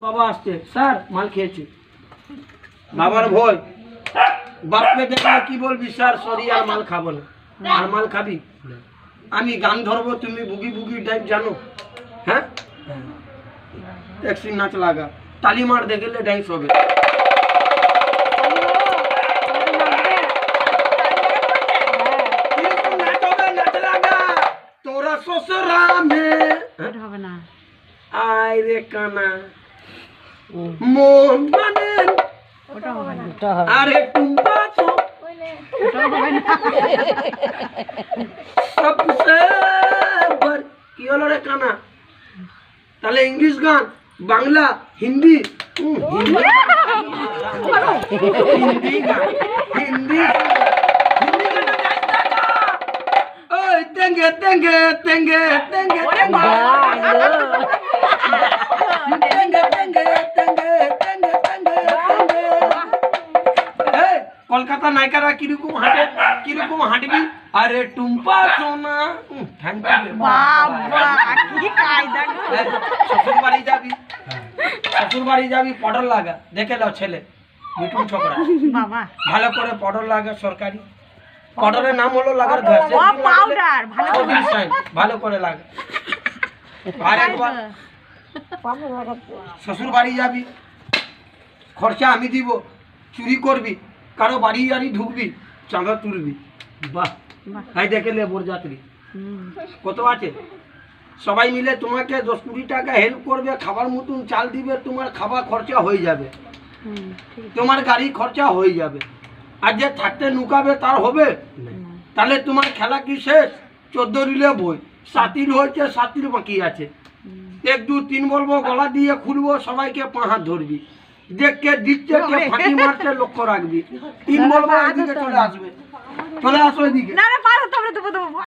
বাবা আসছে, স্যার মাল খেয়েছি। বাবার ভয়, বাপকে দেখলে কি বলবি, স্যার সরি আর মাল খাবো না। আর মাল খাবি? আমি গান ধরবো, তুমি বুগি বুগি ডাইভ জানো? হ্যাঁ, ট্যাক্সি নাচ লাগা, তালি মার দেখলে ডাইভ হবে। তোরা শ্বশুরা মে হবে না, আয় রে কানা মন মানে ওটা হবে না, আরে টুম্পা তো ওটা হবে না। সবসে কি হলো রে কানা? তাহলে ইংলিশ গান, বাংলা, হিন্দি, হিন্দি গান, হিন্দি ওই তেঙ্গে তেঙ্গে তেঙ্গে তেঙ্গে কলকাতা নায়িকারা কিরকম হাঁটে, কিরকম হাঁটবি? আরে টুম্পা সোনা, থ্যাংক ইউ। শ্বশুর বাড়ি যাবি, শ্বশুর বাড়ি যাবি, পটল লাগা, দেখে নাও ছেলে মিঠুন ছোকরা, বাবা ভালো করে পটল লাগা। সরকারি পটলের নাম হলো লাগার ঘাস, পাউডার ভালো করে লাগা। আর একবার শ্বশুর বাড়ি যাবি, খরচা আমি দিব, চুরি করবি, কারো বাড়ি বাড়ি ঢুকবি, চাঁদা তুলবি। বাহ, তাই দেখে লে বরযাত্রী কত আছে। সবাই মিলে তোমাকে 10-20 টাকা হেল্প করবে, খাবার মতন চাল দিবে, তোমার খাবার খরচা হয়ে যাবে, তোমার গাড়ি খরচা হয়ে যাবে। আর যে থাকতে নুকাবে তার হবে? তাহলে তোমার খেলা কি শেষ? 14 রিলে বই, 7 রিল হয়েছে, 7 রিল বাকি আছে। 1 2 3 বলবো, গলা দিয়ে খুলবো, সবাইকে 5 হাত ধরবি, দেখকে দিচ্ছে কে ফাঁকি মারছে লক্ষ্য রাখবি। 3 বলবো, এদিকে চলে আসবে, চলে আসো এদিকে।